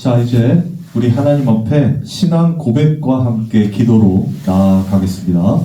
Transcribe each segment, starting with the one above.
자, 이제 우리 하나님 앞에 신앙 고백과 함께 기도로 나아가겠습니다.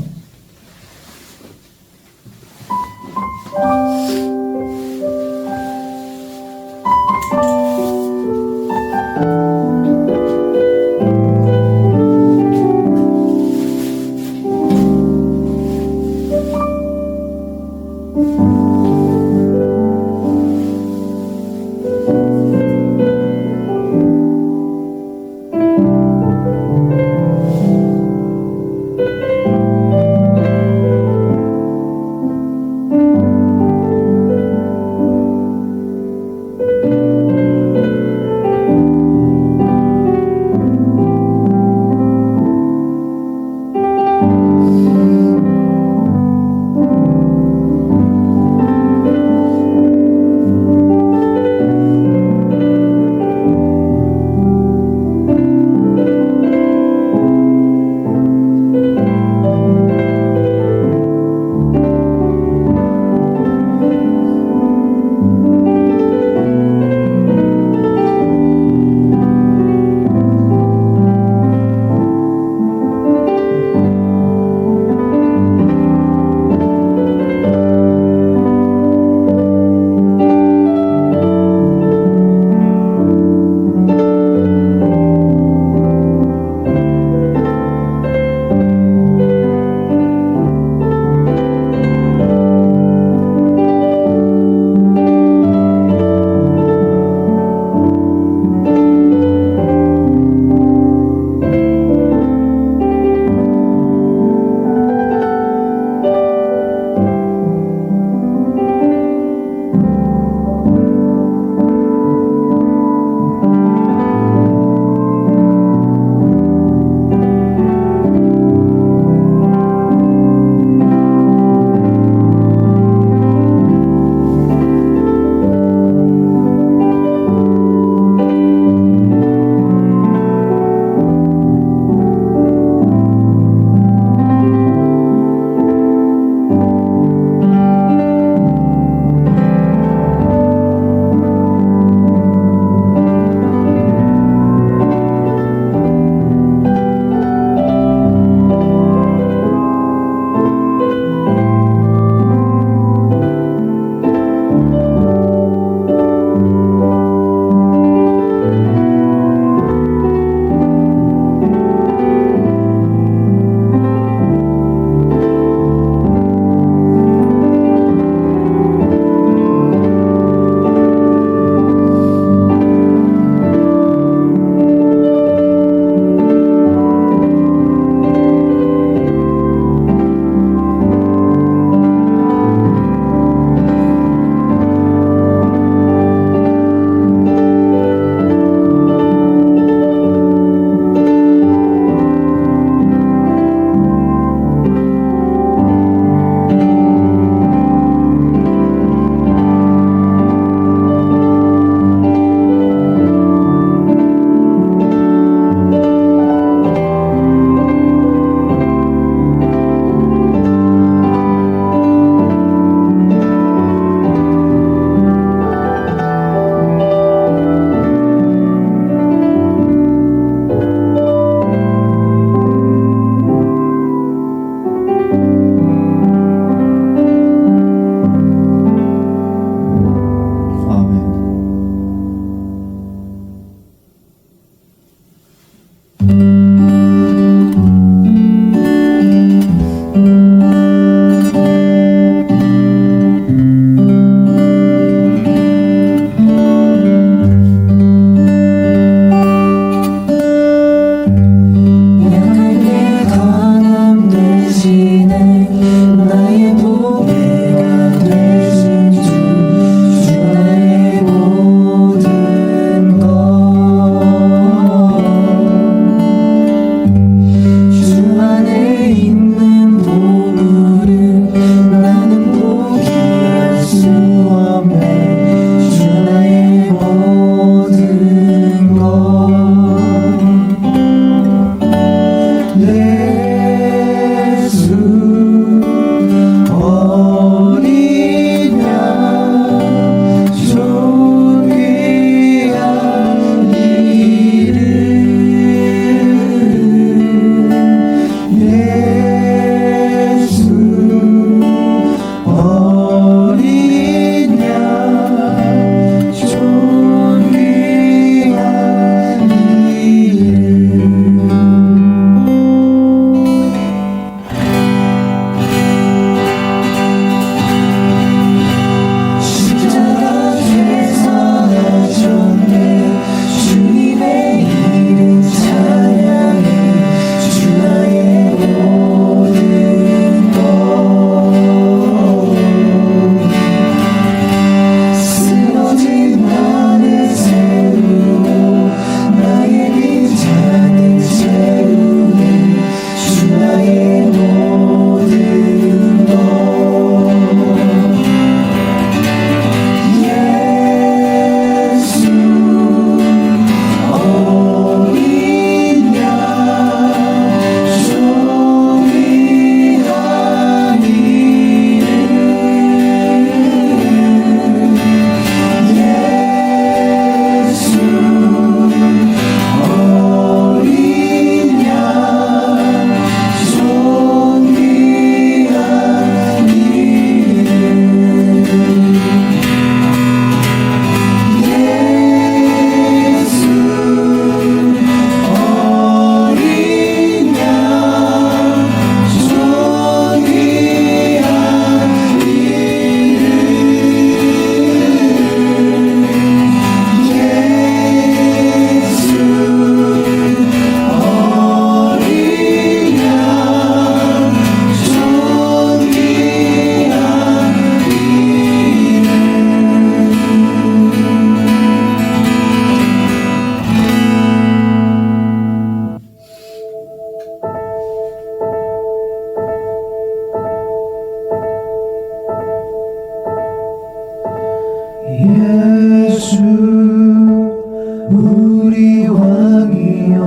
우리 왕이여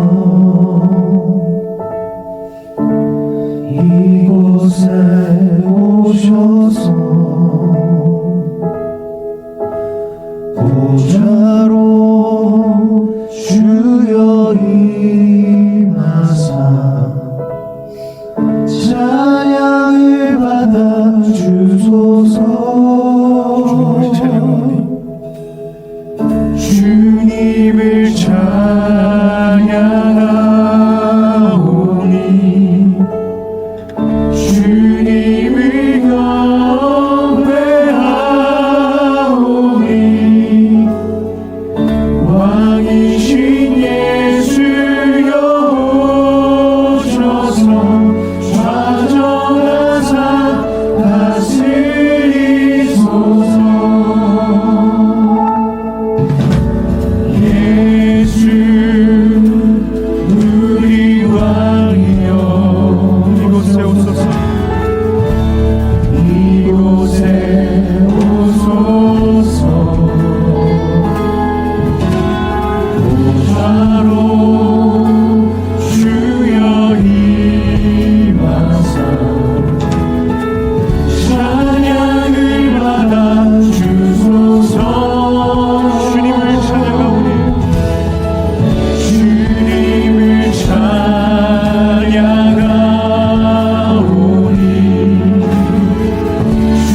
이곳에 오셔서 보좌로 주여 임하사 찬양을 받아 주소서. 주님을 찬양하오니 주님을 경배하오니 왕이신 예수여 오셔서 좌정하사 다스리소서. 예수 우리 왕이여 이곳에 오소서. 이곳에 오소서. 보좌로 주여 임하사 찬양을 받아 주소서. 주님을 찬양하오니 주님을 찬양하오니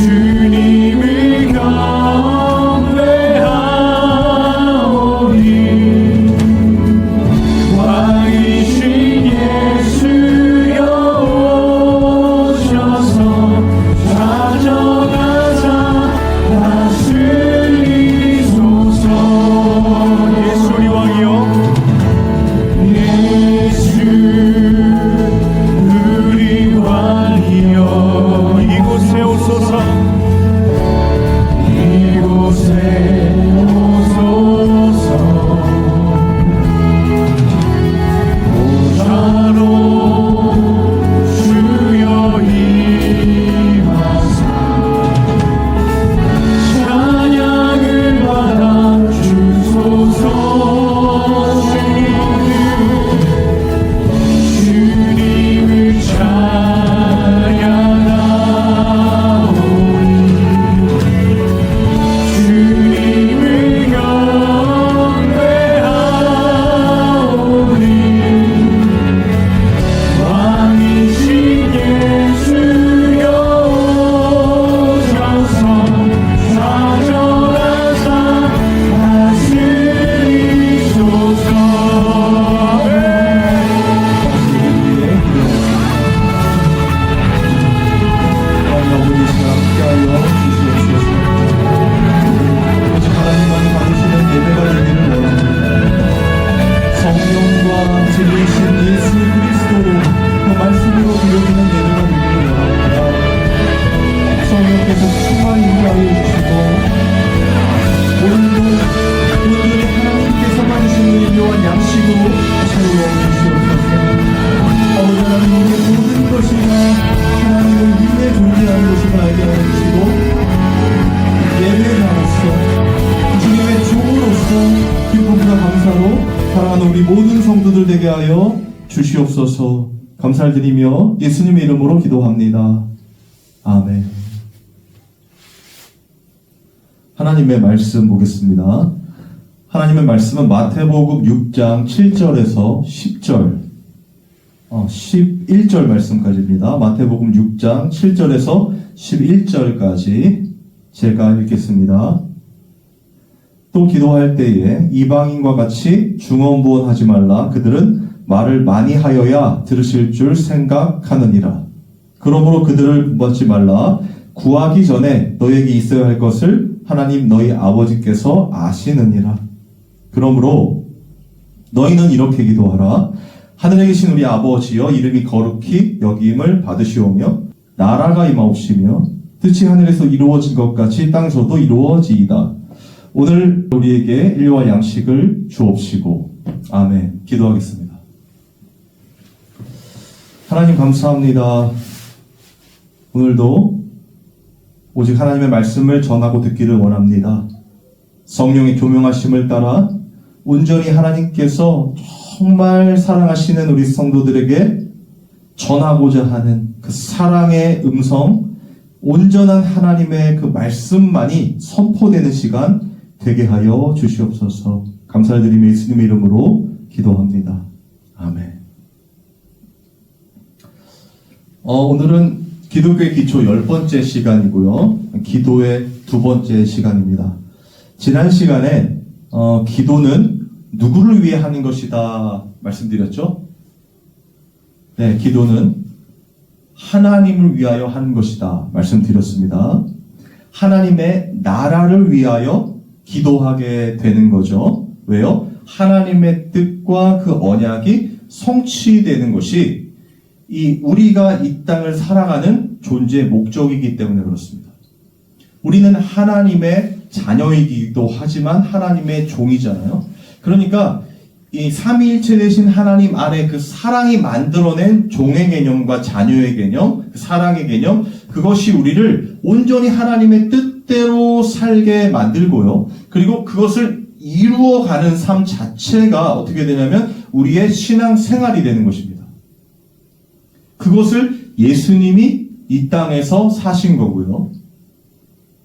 주님을 경배하오니 왕이신 예수여 오셔서 좌정하사 다스리소서. 예수 우리 왕이여 예수 우리 왕이여 이곳에 오소서. 이곳에 오소서. 보좌로 주여 임하사 찬양을 받아 주소서. 주님을 찬양하오니 주님을 경배하오니 왕이신 예수여 오셔서 좌정하사 다스리소서. 아버지 함께하여 주시옵소서. 오직 하나님만이 받으시는 예배가 되기를 원합니다. 성령과 진리이신 예수 그리스도로 그 말씀으로 드려지는 예배가 되기를 원합니다. 성령께서 충만히 임하여 주시고 오늘도 오늘은 하나님께서만 주시는 예배와 양식으로 채워 주시옵소서. 아버지 하나님 우리의 모든 것이나 하나님을 위해 존재하는 것을 알게 하여 주시고 예배자로서 주님의 종으로서 기쁨과 감사로 사랑하는 우리 모든 성도들 되게 하여 주시옵소서. 감사를 드리며 예수님의 이름으로 기도합니다. 아멘. 하나님의 말씀 보겠습니다. 하나님의 말씀은 마태복음 6장 7절에서 10절 11절 말씀까지입니다. 마태복음 6장 7절에서 11절까지 제가 읽겠습니다. 또 기도할 때에 이방인과 같이 중언부언하지 말라. 그들은 말을 많이 하여야 들으실 줄 생각하느니라. 그러므로 그들을 본받지 말라. 구하기 전에 너에게 있어야 할 것을 하나님 너희 아버지께서 아시느니라. 그러므로 너희는 이렇게 기도하라. 하늘에 계신 우리 아버지여 이름이 거룩히 여김을 받으시오며 나라가 임하옵시며 뜻이 하늘에서 이루어진 것 같이 땅에서도 이루어지이다. 오늘 우리에게 일용할 양식을 주옵시고. 아멘. 기도하겠습니다. 하나님 감사합니다. 오늘도 오직 하나님의 말씀을 전하고 듣기를 원합니다. 성령의 교명하심을 따라 온전히 하나님께서 정말 사랑하시는 우리 성도들에게 전하고자 하는 그 사랑의 음성, 온전한 하나님의 그 말씀만이 선포되는 시간 되게 하여 주시옵소서. 감사드리며 예수님의 이름으로 기도합니다. 아멘. 오늘은 기독교의 기초 10번째 시간이고요. 기도의 2번째 시간입니다. 지난 시간에 기도는 누구를 위해 하는 것이다 말씀드렸죠? 네, 기도는 하나님을 위하여 하는 것이다 말씀드렸습니다. 하나님의 나라를 위하여 기도하게 되는 거죠. 왜요? 하나님의 뜻과 그 언약이 성취되는 것이 우리가 이 땅을 살아가는 존재의 목적이기 때문에 그렇습니다. 우리는 하나님의 자녀이기도 하지만 하나님의 종이잖아요. 그러니까 이 삼위일체 되신 하나님 안에 그 사랑이 만들어낸 종의 개념과 자녀의 개념, 그 사랑의 개념, 그것이 우리를 온전히 하나님의 뜻대로 살게 만들고요. 그리고 그것을 이루어가는 삶 자체가 어떻게 되냐면 우리의 신앙 생활이 되는 것입니다. 그것을 예수님이 이 땅에서 사신 거고요.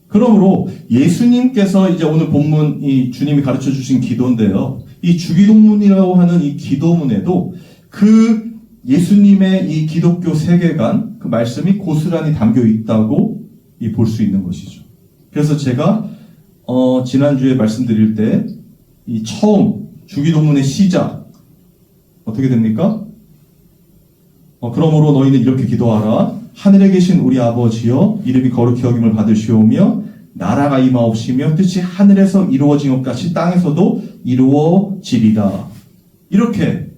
그러므로 예수님께서 이제 오늘 본문 이 주님이 가르쳐 주신 기도인데요. 이 주기도문이라고 하는 이 기도문에도 그 예수님의 이 기독교 세계관, 그 말씀이 고스란히 담겨 있다고 볼 수 있는 것이죠. 그래서 제가 지난주에 말씀드릴 때 이 처음 주기도문의 시작 어떻게 됩니까? 그러므로 너희는 이렇게 기도하라. 하늘에 계신 우리 아버지여 이름이 거룩히 여김을 받으시오며 나라가 임하옵시며 뜻이 하늘에서 이루어진 것 같이 땅에서도 이루어지리라. 이렇게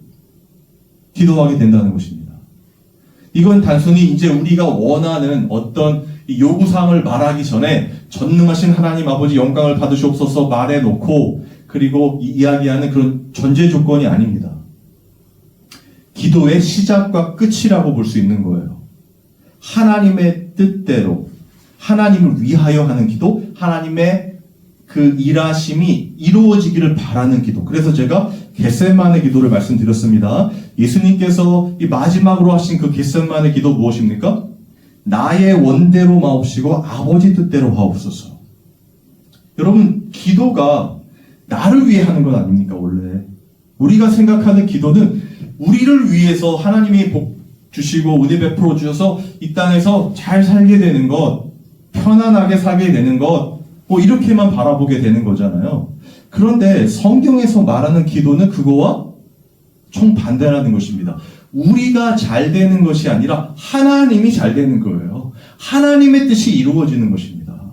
기도하게 된다는 것입니다. 이건 단순히 이제 우리가 원하는 어떤 요구사항을 말하기 전에 전능하신 하나님 아버지 영광을 받으시옵소서 말해놓고 그리고 이야기하는 그런 전제 조건이 아닙니다. 기도의 시작과 끝이라고 볼 수 있는 거예요. 하나님의 뜻대로 하나님을 위하여 하는 기도, 하나님의 그 일하심이 이루어지기를 바라는 기도. 그래서 제가 겟세마네 기도를 말씀드렸습니다. 예수님께서 이 마지막으로 하신 그 겟세마네 기도 무엇입니까? 나의 원대로 마옵시고 아버지 뜻대로 하옵소서. 여러분, 기도가 나를 위해 하는 건 아닙니까, 원래? 우리가 생각하는 기도는 우리를 위해서 하나님이 복 주시고 은혜 베풀어 주셔서 이 땅에서 잘 살게 되는 것, 편안하게 살게 되는 것, 이렇게만 바라보게 되는 거잖아요. 그런데 성경에서 말하는 기도는 그거와 정반대라는 것입니다. 우리가 잘 되는 것이 아니라 하나님이 잘 되는 거예요. 하나님의 뜻이 이루어지는 것입니다.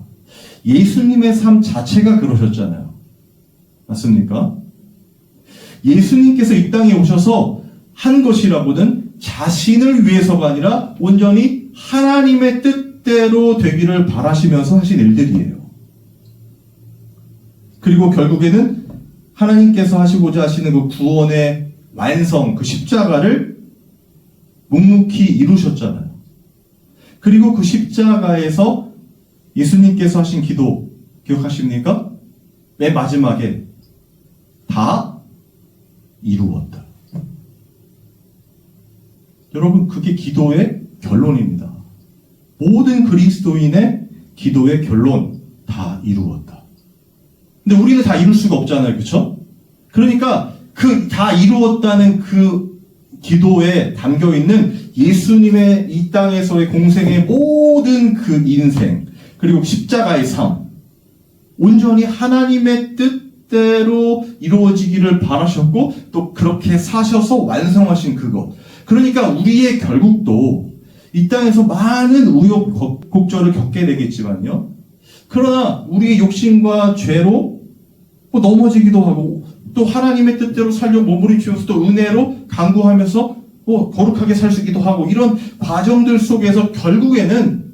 예수님의 삶 자체가 그러셨잖아요. 맞습니까? 예수님께서 이 땅에 오셔서 한 것이라고는 자신을 위해서가 아니라 온전히 하나님의 뜻대로 되기를 바라시면서 하신 일들이에요. 그리고 결국에는 하나님께서 하시고자 하시는 그 구원의 완성, 그 십자가를 묵묵히 이루셨잖아요. 그리고 그 십자가에서 예수님께서 하신 기도 기억하십니까? 맨 마지막에 다 이루었다. 여러분, 그게 기도의 결론입니다. 모든 그리스도인의 기도의 결론, 다 이루었다. 근데 우리는 다 이룰 수가 없잖아요. 그렇죠? 그러니까 그 다 이루었다는 그 기도에 담겨있는 예수님의 이 땅에서의 공생의 모든 그 인생, 그리고 십자가의 삶, 온전히 하나님의 뜻대로 이루어지기를 바라셨고 또 그렇게 사셔서 완성하신 그것. 그러니까 우리의 결국도 이 땅에서 많은 우여곡절을 겪게 되겠지만요. 그러나 우리의 욕심과 죄로 넘어지기도 하고 또 하나님의 뜻대로 살려 몸부림치면서 또 은혜로 강구하면서 거룩하게 살 수 있기도 하고 이런 과정들 속에서 결국에는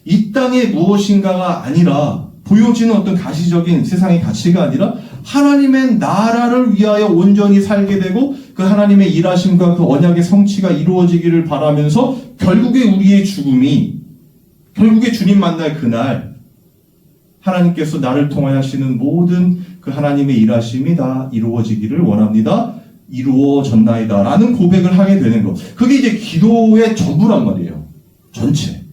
이 땅의 무엇인가가 아니라 보여지는 어떤 가시적인 세상의 가치가 아니라 하나님의 나라를 위하여 온전히 살게 되고 그 하나님의 일하심과 그 언약의 성취가 이루어지기를 바라면서 결국에 우리의 죽음이 결국에 주님 만날 그날 하나님께서 나를 통하여 하시는 모든 그 하나님의 일하심이 다 이루어지기를 원합니다. 이루어졌나이다 라는 고백을 하게 되는 것. 그게 이제 기도의 전부란 말이에요. 전체.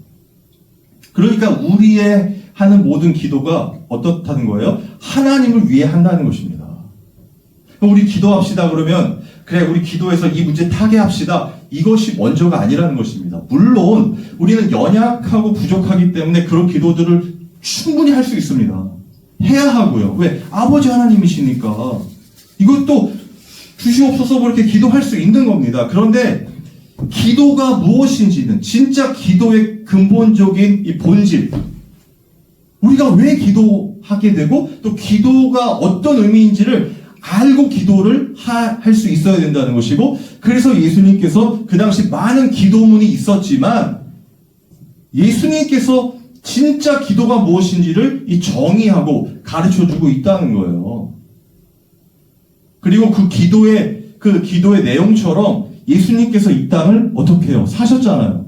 그러니까 우리의 하는 모든 기도가 어떻다는 거예요? 하나님을 위해 한다는 것입니다. 우리 기도합시다 그러면 그래 우리 기도해서 이 문제 타개합시다. 이것이 먼저가 아니라는 것입니다. 물론 우리는 연약하고 부족하기 때문에 그런 기도들을 충분히 할 수 있습니다. 해야 하고요. 왜? 아버지 하나님이시니까. 이것도 주시옵소서 뭐 이렇게 기도할 수 있는 겁니다. 그런데 기도가 무엇인지는 진짜 기도의 근본적인 이 본질, 우리가 왜 기도하게 되고 또 기도가 어떤 의미인지를 알고 기도를 할 수 있어야 된다는 것이고, 그래서 예수님께서 그 당시 많은 기도문이 있었지만 예수님께서 진짜 기도가 무엇인지를 이 정의하고 가르쳐주고 있다는 거예요. 그리고 그 기도의 내용처럼 예수님께서 이 땅을 어떻게 해요? 사셨잖아요.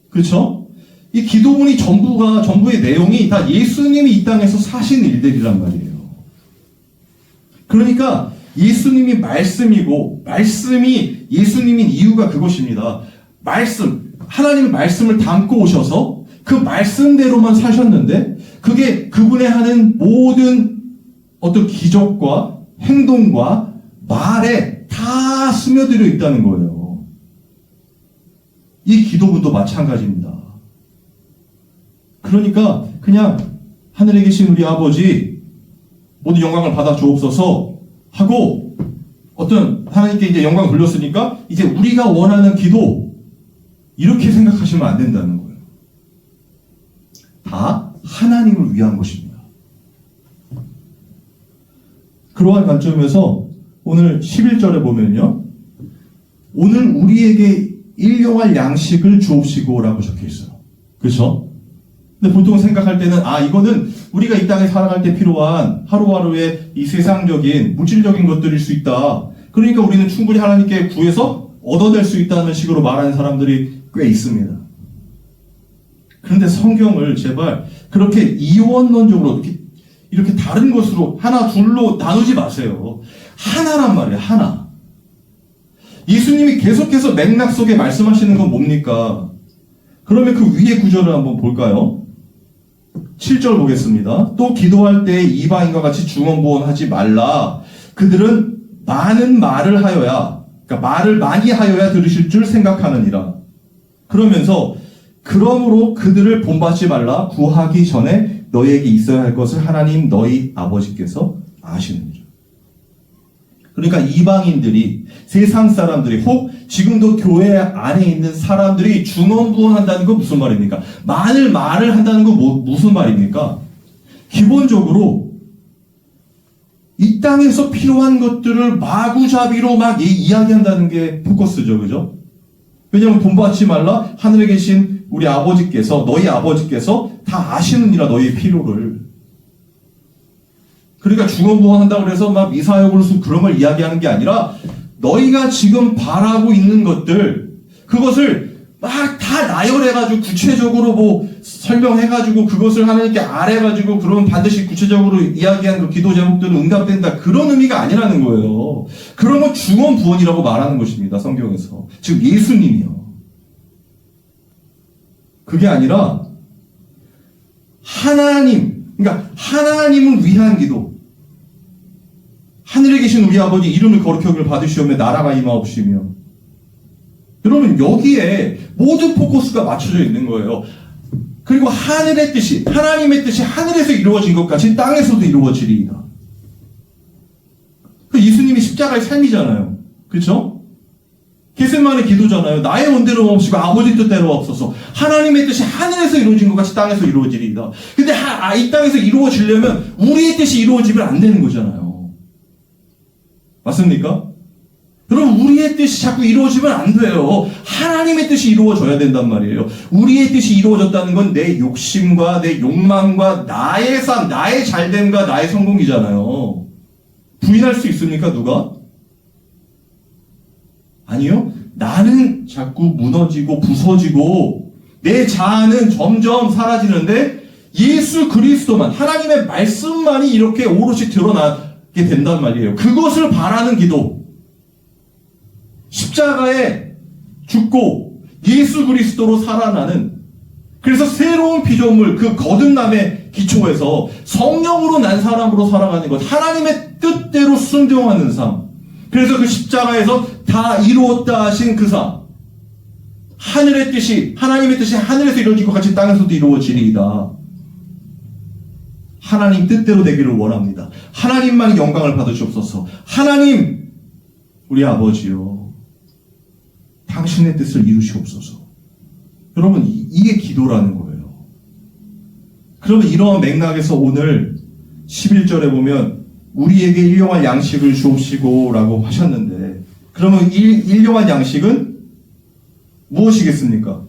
그렇죠? 이 기도문이 전부의 내용이 다 예수님이 이 땅에서 사신 일들이란 말이에요. 그러니까 예수님이 말씀이고 말씀이 예수님인 이유가 그것입니다. 하나님의 말씀을 담고 오셔서 그 말씀대로만 사셨는데 그게 그분의 하는 모든 어떤 기적과 행동과 말에 다 스며들어 있다는 거예요. 이 기도문도 마찬가지입니다. 그러니까 그냥 하늘에 계신 우리 아버지 모든 영광을 받아 주옵소서 하고 어떤 하나님께 이제 영광을 돌렸으니까 이제 우리가 원하는 기도 이렇게 생각하시면 안 된다는 거예요. 다 하나님을 위한 것입니다. 그러한 관점에서 오늘 11절에 보면요. 오늘 우리에게 일용할 양식을 주옵시고 라고 적혀 있어요. 그렇죠? 근데 보통 생각할 때는 이거는 우리가 이 땅에 살아갈 때 필요한 하루하루의 이 세상적인 물질적인 것들일 수 있다. 그러니까 우리는 충분히 하나님께 구해서 얻어낼 수 있다는 식으로 말하는 사람들이 꽤 있습니다. 그런데 성경을 제발 그렇게 이원론적으로 이렇게 다른 것으로 하나 둘로 나누지 마세요. 하나란 말이에요. 하나. 예수님이 계속해서 맥락 속에 말씀하시는 건 뭡니까? 그러면 그 위에 구절을 한번 볼까요? 7절 보겠습니다. 또 기도할 때 이방인과 같이 중언부언하지 말라. 그들은 많은 말을 하여야, 그러니까 말을 많이 하여야 들으실 줄 생각하느니라. 그러면서 그러므로 그들을 본받지 말라. 구하기 전에 너희에게 있어야 할 것을 하나님 너희 아버지께서 아시느니라. 그러니까 이방인들이, 세상 사람들이, 혹 지금도 교회 안에 있는 사람들이 중언부언한다는 건 무슨 말입니까? 말을 한다는 건 무슨 말입니까? 기본적으로 이 땅에서 필요한 것들을 마구잡이로 막 이야기한다는 게 포커스죠. 그죠? 왜냐하면 본받지 말라. 하늘에 계신 우리 아버지께서, 너희 아버지께서 다 아시느니라 너희의 필요를. 그러니까 중언부언한다고 해서 막 미사여구를 그런 걸 이야기하는 게 아니라 너희가 지금 바라고 있는 것들, 그것을 막 다 나열해가지고 구체적으로 뭐 설명해가지고 그것을 하나님께 아뢰가지고 그러면 반드시 구체적으로 이야기한 그 기도 제목들은 응답된다. 그런 의미가 아니라는 거예요. 그런 건 중언부언이라고 말하는 것입니다. 성경에서. 지금 예수님이요. 그게 아니라 그러니까 하나님을 위한 기도. 하늘에 계신 우리 아버지 이름을 거룩히 여김을 받으시오며 나라가 임하옵시며. 여러분 여기에 모든 포커스가 맞춰져 있는 거예요. 그리고 하늘의 뜻이, 하나님의 뜻이 하늘에서 이루어진 것 같이 땅에서도 이루어지리이다. 그 예수님이 십자가의 삶이잖아요. 그렇죠? 겟세마네 기도잖아요. 나의 원대로 멈추고 아버지 뜻대로 없어서 하나님의 뜻이 하늘에서 이루어진 것 같이 땅에서 이루어지리이다. 근데 이 땅에서 이루어지려면 우리의 뜻이 이루어지면 안 되는 거잖아요. 맞습니까? 여러분 우리의 뜻이 자꾸 이루어지면 안 돼요. 하나님의 뜻이 이루어져야 된단 말이에요. 우리의 뜻이 이루어졌다는 건 내 욕심과 내 욕망과 나의 삶, 나의 잘됨과 나의 성공이잖아요. 부인할 수 있습니까? 누가? 아니요. 나는 자꾸 무너지고 부서지고 내 자아는 점점 사라지는데 예수 그리스도만, 하나님의 말씀만이 이렇게 오롯이 드러나게 된단 말이에요. 그것을 바라는 기도. 십자가에 죽고 예수 그리스도로 살아나는, 그래서 새로운 피조물, 그 거듭남의 기초에서 성령으로 난 사람으로 살아가는 것, 하나님의 뜻대로 순종하는 삶. 그래서 그 십자가에서 다 이루었다 하신 그 삶. 하늘의 뜻이, 하나님의 뜻이 하늘에서 이루어진 것 같이 땅에서도 이루어지리이다. 하나님 뜻대로 되기를 원합니다. 하나님만 영광을 받으시옵소서. 하나님, 우리 아버지요, 당신의 뜻을 이루시옵소서. 여러분, 이게 기도라는 거예요. 그러면 이러한 맥락에서 오늘 11절에 보면 우리에게 일용할 양식을 주옵시고 라고 하셨는데, 그러면 일용할 양식은 무엇이겠습니까?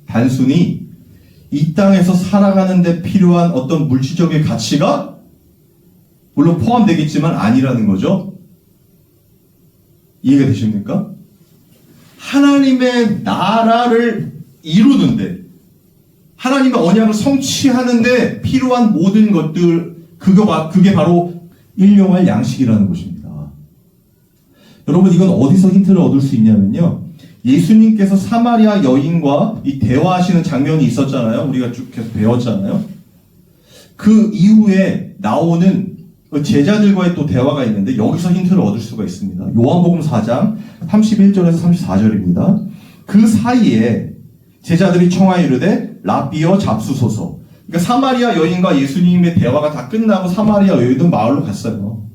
단순히 이 땅에서 살아가는 데 필요한 어떤 물질적인 가치가 물론 포함되겠지만 아니라는 거죠. 이해가 되십니까? 하나님의 나라를 이루는데, 하나님의 언약을 성취하는데 필요한 모든 것들, 그게 바로 일용할 양식이라는 것입니다. 여러분, 이건 어디서 힌트를 얻을 수 있냐면요, 예수님께서 사마리아 여인과 이 대화하시는 장면이 있었잖아요. 우리가 쭉 계속 배웠잖아요. 그 이후에 나오는 제자들과의 또 대화가 있는데 여기서 힌트를 얻을 수가 있습니다. 요한복음 4장 31절에서 34절입니다. 그 사이에 제자들이 청하여 이르되 라비어 잡수소서. 그러니까 사마리아 여인과 예수님의 대화가 다 끝나고 사마리아 여인도 마을로 갔어요.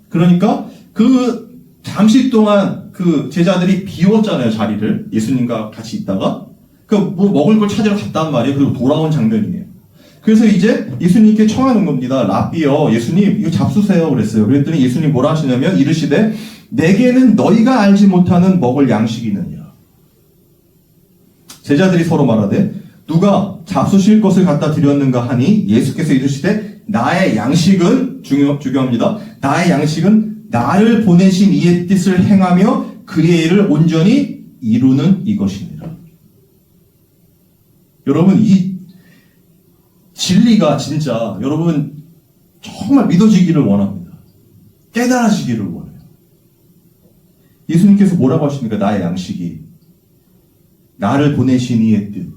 그러니까 그 잠시 동안 그 제자들이 비웠잖아요, 자리를. 예수님과 같이 있다가. 뭐 먹을 걸 찾으러 갔단 말이에요. 그리고 돌아온 장면이에요. 그래서 이제 예수님께 청하는 겁니다. 라비어, 예수님, 이거 잡수세요. 그랬어요. 그랬더니 예수님 뭐라 하시냐면, 이르시되, 내게는 너희가 알지 못하는 먹을 양식이 있느니라. 제자들이 서로 말하되, 누가 잡수실 것을 갖다 드렸는가 하니, 예수께서 이르시되, 나의 양식은, 중요합니다. 나의 양식은 나를 보내신 이의 뜻을 행하며 그의 일을 온전히 이루는 이것이니라. 여러분, 이 진리가 진짜 여러분 정말 믿어지기를 원합니다. 깨달아지기를 원해요. 예수님께서 뭐라고 하십니까? 나의 양식이 나를 보내신 이의 뜻,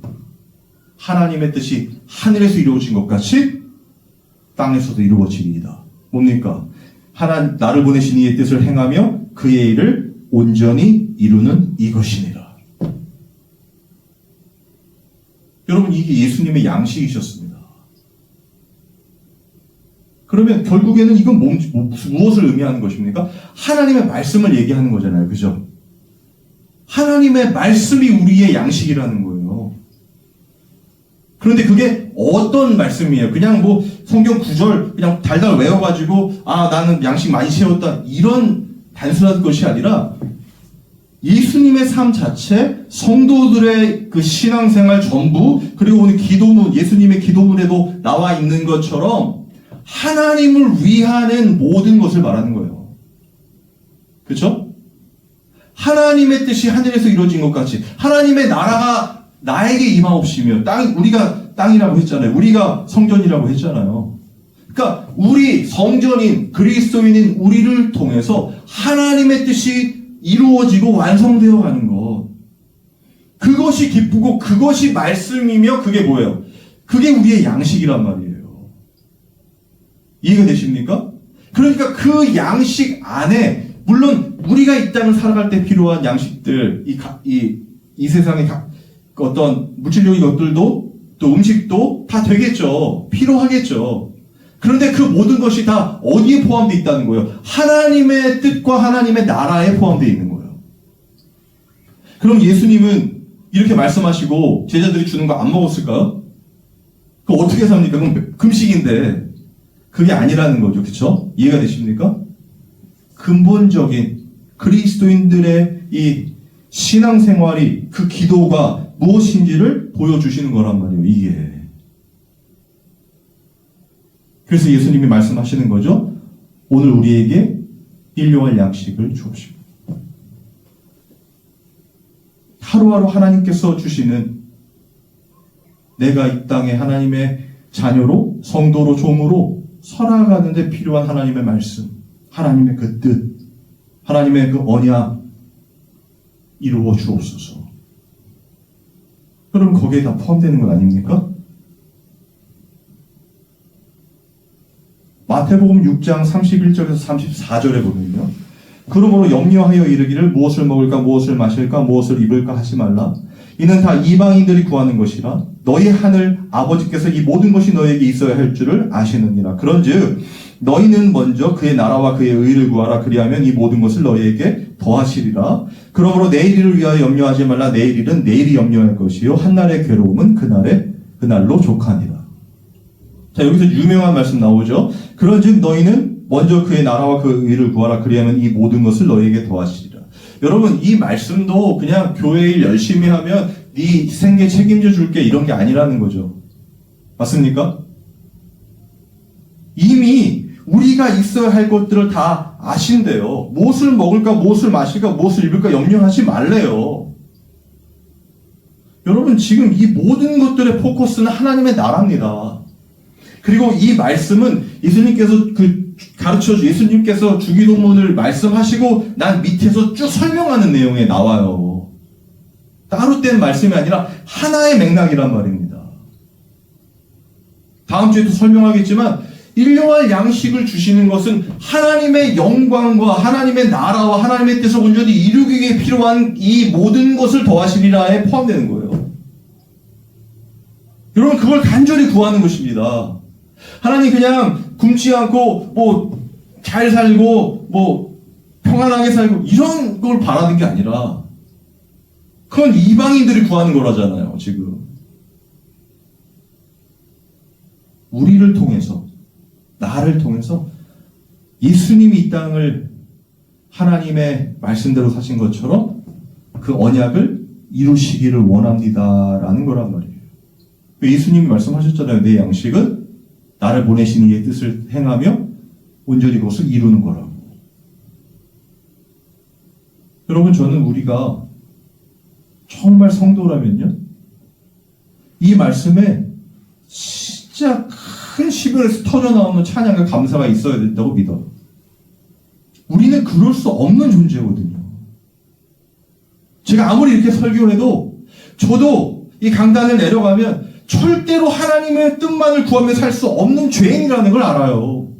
하나님의 뜻이 하늘에서 이루어진 것 같이 땅에서도 이루어지리이다. 뭡니까? 나를 보내신 이의 뜻을 행하며 그의 일을 온전히 이루는 이것이니라. 여러분, 이게 예수님의 양식이셨습니다. 그러면 결국에는 이건 무엇을 의미하는 것입니까? 하나님의 말씀을 얘기하는 거잖아요. 그죠? 하나님의 말씀이 우리의 양식이라는 거예요. 그런데 그게 어떤 말씀이에요? 그냥 뭐 성경 구절 그냥 달달 외워가지고 나는 양식 많이 채웠다, 이런 단순한 것이 아니라 예수님의 삶 자체, 성도들의 그 신앙생활 전부, 그리고 오늘 기도문, 예수님의 기도문에도 나와 있는 것처럼 하나님을 위하는 모든 것을 말하는 거예요. 그렇죠? 하나님의 뜻이 하늘에서 이루어진 것 같이 하나님의 나라가 나에게 임하옵시며, 우리가 땅이라고 했잖아요. 우리가 성전이라고 했잖아요. 그러니까 우리 성전인 그리스도인인 우리를 통해서 하나님의 뜻이 이루어지고 완성되어 가는 것, 그것이 기쁘고 그것이 말씀이며, 그게 뭐예요? 그게 우리의 양식이란 말이에요. 이해가 되십니까? 그러니까 그 양식 안에 물론 우리가 이 땅을 살아갈 때 필요한 양식들, 이 세상의 어떤 물질적인 것들도 또 음식도 다 되겠죠. 필요하겠죠. 그런데 그 모든 것이 다 어디에 포함되어 있다는 거예요? 하나님의 뜻과 하나님의 나라에 포함되어 있는 거예요. 그럼 예수님은 이렇게 말씀하시고 제자들이 주는 거 안 먹었을까요? 그거 어떻게 삽니까? 그럼 금식인데. 그게 아니라는 거죠. 그렇죠? 이해가 되십니까? 근본적인 그리스도인들의 이 신앙생활이, 그 기도가 무엇인지를 보여주시는 거란 말이에요. 이게. 그래서 예수님이 말씀하시는 거죠. 오늘 우리에게 일용할 양식을 주옵시고. 하루하루 하나님께서 주시는 내가 이 땅에 하나님의 자녀로, 성도로, 종으로 살아가는데 필요한 하나님의 말씀, 하나님의 그 뜻, 하나님의 그 언약 이루어 주옵소서. 그럼 거기에 다 포함되는 것 아닙니까? 마태복음 6장 31절에서 34절에 보면요. 그러므로 염려하여 이르기를 무엇을 먹을까 무엇을 마실까 무엇을 입을까 하지 말라. 이는 다 이방인들이 구하는 것이라. 너희 하늘 아버지께서 이 모든 것이 너에게 있어야 할 줄을 아시느니라. 그런즉 너희는 먼저 그의 나라와 그의 의를 구하라. 그리하면 이 모든 것을 너희에게 더하시리라. 그러므로 내일 일을 위하여 염려하지 말라. 내일 일은 내일이 염려할 것이요 한날의 괴로움은 그날로 족하니라. 자, 여기서 유명한 말씀 나오죠. 그런즉 너희는 먼저 그의 나라와 그 의를 구하라. 그리하면 이 모든 것을 너희에게 더하시리라. 여러분, 이 말씀도 그냥 교회 일 열심히 하면 네 생계 책임져 줄게 이런 게 아니라는 거죠. 맞습니까? 이미 우리가 있어야 할 것들을 다 아신대요. 무엇을 먹을까, 무엇을 마실까, 무엇을 입을까 염려하지 말래요. 여러분, 지금 이 모든 것들의 포커스는 하나님의 나라입니다. 그리고 이 말씀은 예수님께서 예수님께서 주기도문을 말씀하시고 난 밑에서 쭉 설명하는 내용에 나와요. 따로 뗀 말씀이 아니라 하나의 맥락이란 말입니다. 다음 주에도 설명하겠지만 일용할 양식을 주시는 것은 하나님의 영광과 하나님의 나라와 하나님의 뜻을 온전히 이루기 위해 필요한 이 모든 것을 더하시리라에 포함되는 거예요. 여러분, 그걸 간절히 구하는 것입니다. 하나님 그냥 굶지 않고 잘 살고 평안하게 살고 이런 걸 바라는 게 아니라 그건 이방인들이 구하는 거라잖아요. 지금 우리를 통해서, 나를 통해서 예수님이 이 땅을 하나님의 말씀대로 사신 것처럼 그 언약을 이루시기를 원합니다라는 거란 말이에요. 예수님이 말씀하셨잖아요. 내 양식은 나를 보내신 이의 뜻을 행하며 온전히 그것을 이루는 거라고. 여러분, 저는 우리가 정말 성도라면요, 이 말씀에 진짜 큰 시간에서 터져나오는 찬양과 감사가 있어야 된다고 믿어요. 우리는 그럴 수 없는 존재거든요. 제가 아무리 이렇게 설교를 해도 저도 이 강단을 내려가면 절대로 하나님의 뜻만을 구하며 살 수 없는 죄인이라는 걸 알아요.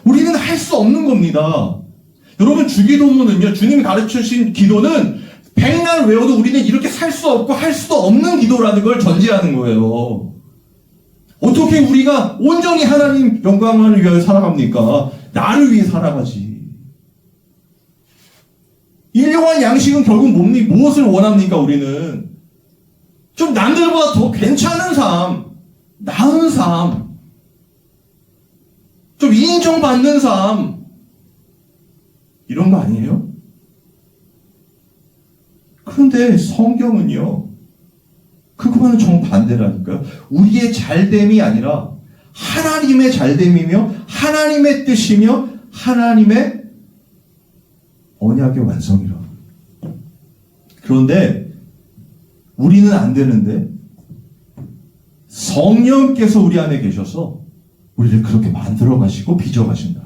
우리는 할 수 없는 겁니다. 여러분, 주기도문은요, 주님이 가르쳐주신 기도는 백날 외워도 우리는 이렇게 살 수 없고 할 수도 없는 기도라는 걸 전제하는 거예요. 어떻게 우리가 온전히 하나님 영광을 위하여 살아갑니까? 나를 위해 살아가지. 일용할 양식은 결국 무엇을 원합니까? 우리는 좀 남들보다 더 괜찮은 삶, 나은 삶, 좀 인정받는 삶, 이런 거 아니에요? 그런데 성경은요, 그거와는 정반대라니까요. 우리의 잘됨이 아니라 하나님의 잘됨이며 하나님의 뜻이며 하나님의 언약의 완성이라. 그런데 우리는 안 되는데 성령께서 우리 안에 계셔서 우리를 그렇게 만들어 가시고 빚어 가신다.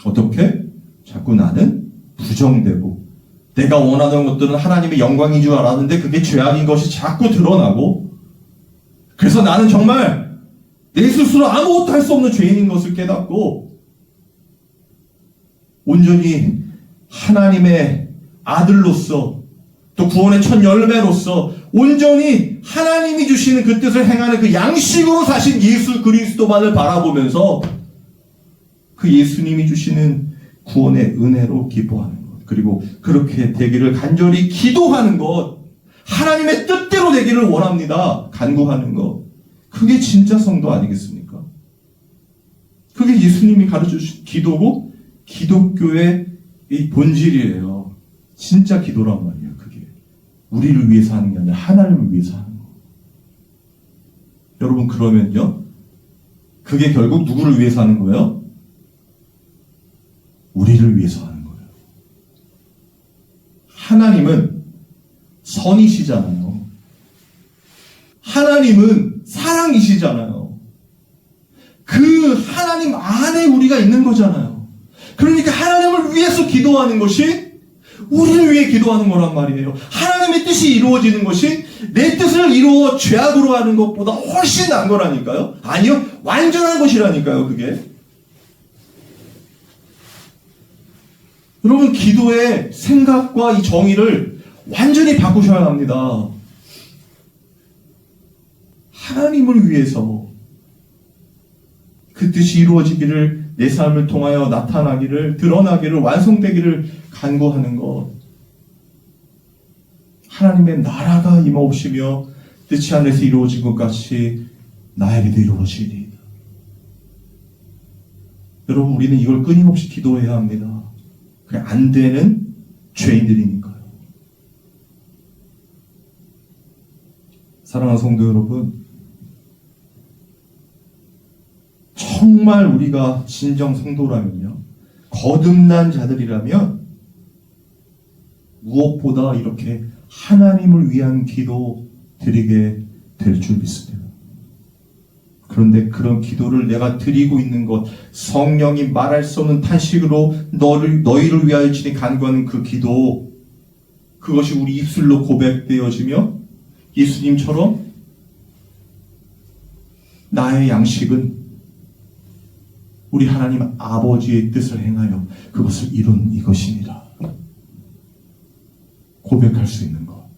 어떻게? 자꾸 나는 부정되고 내가 원하는 것들은 하나님의 영광인 줄 알았는데 그게 죄악인 것이 자꾸 드러나고, 그래서 나는 정말 내 스스로 아무것도 할 수 없는 죄인인 것을 깨닫고 온전히 하나님의 아들로서 또 구원의 첫 열매로서 온전히 하나님이 주시는 그 뜻을 행하는 그 양식으로 사신 예수 그리스도만을 바라보면서 그 예수님이 주시는 구원의 은혜로 기뻐하는 것, 그리고 그렇게 되기를 간절히 기도하는 것, 하나님의 뜻대로 되기를 원합니다. 간구하는 것, 그게 진짜 성도 아니겠습니까? 그게 예수님이 가르쳐주신 기도고 기독교의 이 본질이에요. 진짜 기도란 말이에요. 그게 우리를 위해서 하는 게 아니라 하나님을 위해서 하는 거. 여러분, 그러면요, 그게 결국 누구를 위해서 하는 거예요? 우리를 위해서 하는 거예요. 하나님은 선이시잖아요. 하나님은 사랑이시잖아요. 그 하나님 안에 우리가 있는 거잖아요. 그러니까 하나님을 위해서 기도하는 것이 우리를 위해 기도하는 거란 말이에요. 하나님의 뜻이 이루어지는 것이 내 뜻을 이루어 죄악으로 하는 것보다 훨씬 나은 거라니까요. 아니요, 완전한 것이라니까요, 그게. 여러분, 기도의 생각과 이 정의를 완전히 바꾸셔야 합니다. 하나님을 위해서 그 뜻이 이루어지기를, 내 삶을 통하여 나타나기를, 드러나기를, 완성되기를 간구하는 것. 하나님의 나라가 임하옵시며 뜻이 하늘에서 이루어진 것 같이 나에게도 이루어지리이다. 여러분, 우리는 이걸 끊임없이 기도해야 합니다. 그냥 안 되는 죄인들이니까요. 사랑하는 성도 여러분, 정말 우리가 진정 성도라면요, 거듭난 자들이라면 무엇보다 이렇게 하나님을 위한 기도 드리게 될 줄 믿습니다. 그런데 그런 기도를 내가 드리고 있는 것, 성령이 말할 수 없는 탄식으로 너희를 위하여 친히 간구하는 그 기도, 그것이 우리 입술로 고백되어지며 예수님처럼 나의 양식은 우리 하나님 아버지의 뜻을 행하여 그것을 이룬 이것입니다. 고백할 수 있는 것.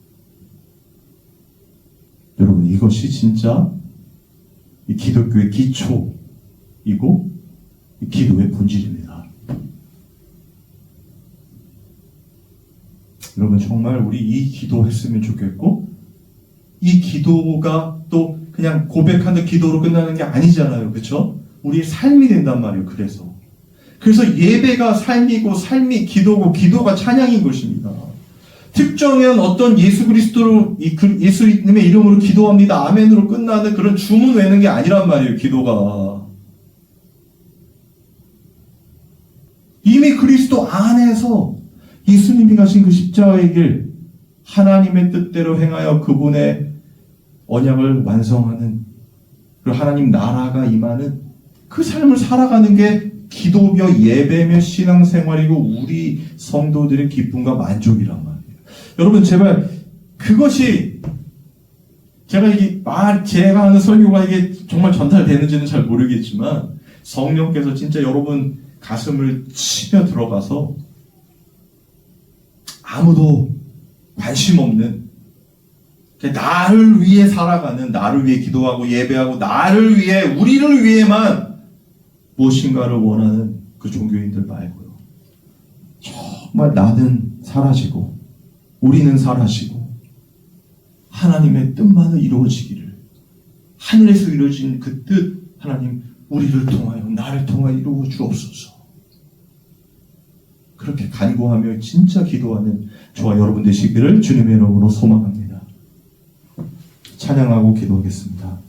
여러분, 이것이 진짜 이 기독교의 기초이고 이 기도의 본질입니다. 여러분, 정말 우리 이 기도했으면 좋겠고, 이 기도가 또 그냥 고백하는 기도로 끝나는 게 아니잖아요. 그렇죠? 우리의 삶이 된단 말이에요. 그래서 예배가 삶이고, 삶이 기도고, 기도가 찬양인 것입니다. 특정한 어떤 예수 그리스도로, 예수님의 이름으로 기도합니다, 아멘으로 끝나는 그런 주문 외는 게 아니란 말이에요. 기도가 이미 그리스도 안에서 예수님이 가신 그 십자가의 길, 하나님의 뜻대로 행하여 그분의 언약을 완성하는, 그리고 하나님 나라가 임하는 그 삶을 살아가는 게 기도며 예배며 신앙생활이고 우리 성도들의 기쁨과 만족이란 말이에요. 여러분, 제발 그것이, 제가 하는 설교가 이게 정말 전달되는지는 잘 모르겠지만, 성령께서 진짜 여러분 가슴을 치며 들어가서 아무도 관심 없는, 나를 위해 살아가는, 나를 위해 기도하고 예배하고 나를 위해, 우리를 위해만 무엇인가를 원하는 그 종교인들 말고요, 정말 나는 사라지고 우리는 사라지고 하나님의 뜻만을 이루어지기를, 하늘에서 이루어진 그 뜻, 하나님 우리를 통하여, 나를 통하여 이루어 주옵소서. 그렇게 간구하며 진짜 기도하는 저와 여러분 되시기를 주님의 이름으로 소망합니다. 찬양하고 기도하겠습니다.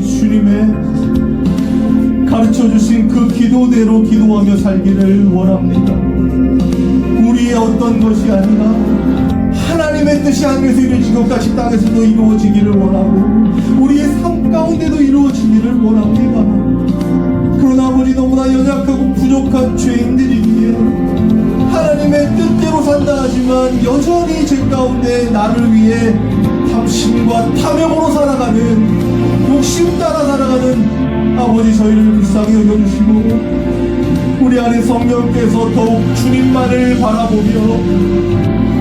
주님의 가르쳐주신 그 기도대로 기도하며 살기를 원합니다. 우리의 어떤 것이 아니라 하나님의 뜻이 하늘에서 이루어지고 같이 땅에서도 이루어지기를 원하고 우리의 삶 가운데도 이루어지기를 원합니다. 그러나 아버지 너무나 연약하고 부족한 죄인들이기에 하나님의 뜻대로 산다 하지만 여전히 제 가운데 나를 위해 탐심과 탐욕으로 살아가는 욕심 따라 살아가는 아버지 저희를 불쌍히 여겨주시고 우리 안에 성령께서 더욱 주님만을 바라보며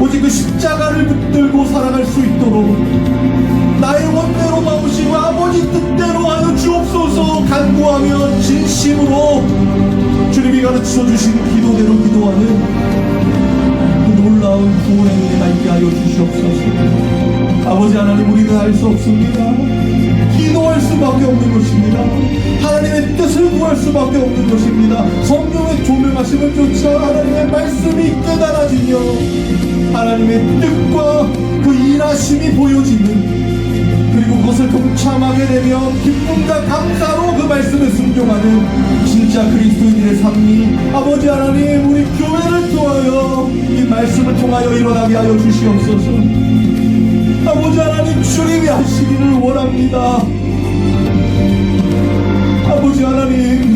오직 그 십자가를 붙들고 살아갈 수 있도록 나의 원대로 마우시고 아버지 뜻대로 하여 주옵소서 간구하며 진심으로 주님이 가르쳐주신 기도대로 기도하는 그 놀라운 구원의 은혜가 있게 하여 주시옵소서. 아버지 하나님 우리는 알 수 없습니다. 기도할 수밖에 없는 것입니다. 하나님의 뜻을 구할 수밖에 없는 것입니다. 성령의 조명하심을 쫓아 하나님의 말씀이 깨달아지며 하나님의 뜻과 그 일하심이 보여지는 그리고 그것을 동참하게 되며 기쁨과 감사로 그 말씀에 순종하는 진짜 그리스도인들의 삶이 아버지 하나님 우리 교회를 통하여 이 말씀을 통하여 일어나게 하여 주시옵소서. 아버지 하나님 주님이 하시기를 원합니다. 아버지 하나님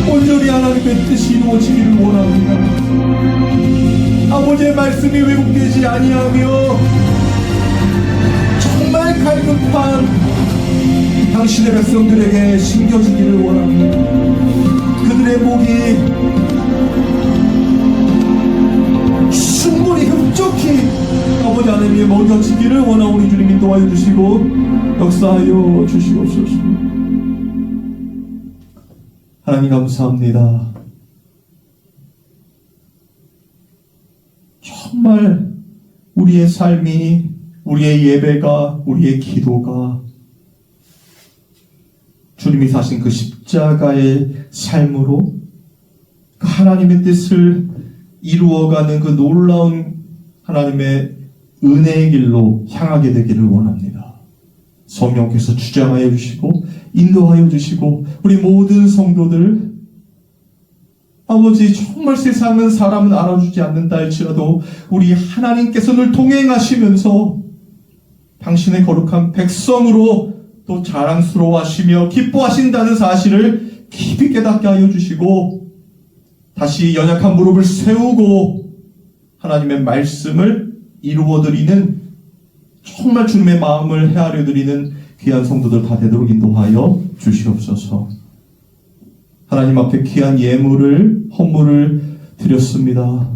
온전히 하나님의 뜻이 이루어지기를 원합니다. 아버지의 말씀이 왜곡되지 아니하며 정말 갈급한 당신의 백성들에게 심겨지기를 원합니다. 그들의 목이 충분히 흡족히 아버지 하나님이 먹여지기를 원하오니 주님 인도하여 주시고 역사하여 주시옵소서. 하나님 감사합니다. 정말 우리의 삶이 우리의 예배가 우리의 기도가 주님이 사신 그 십자가의 삶으로 그 하나님의 뜻을 이루어가는 그 놀라운 하나님의 은혜의 길로 향하게 되기를 원합니다. 성령께서 주장하여 주시고 인도하여 주시고 우리 모든 성도들 아버지 정말 세상은 사람은 알아주지 않는다 할지라도 우리 하나님께서 늘 동행하시면서 당신의 거룩한 백성으로 또 자랑스러워하시며 기뻐하신다는 사실을 깊이 깨닫게 하여 주시고 다시 연약한 무릎을 세우고 하나님의 말씀을 이루어드리는 정말 주님의 마음을 헤아려드리는 귀한 성도들 다 되도록 인도하여 주시옵소서. 하나님 앞에 귀한 예물을 헌물을 드렸습니다.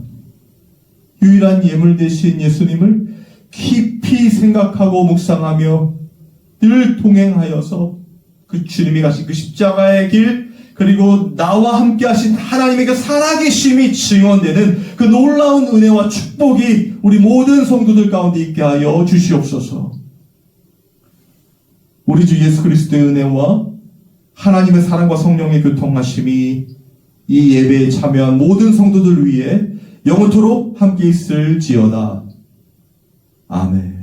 유일한 예물 되신 예수님을 깊이 생각하고 묵상하며 늘 동행하여서 그 주님이 가신 그 십자가의 길 그리고 나와 함께 하신 하나님의 그 살아계심이 증언되는 그 놀라운 은혜와 축복이 우리 모든 성도들 가운데 있게 하여 주시옵소서. 우리 주 예수 그리스도의 은혜와 하나님의 사랑과 성령의 교통하심이 이 예배에 참여한 모든 성도들 위해 영원토록 함께 있을지어다. 아멘.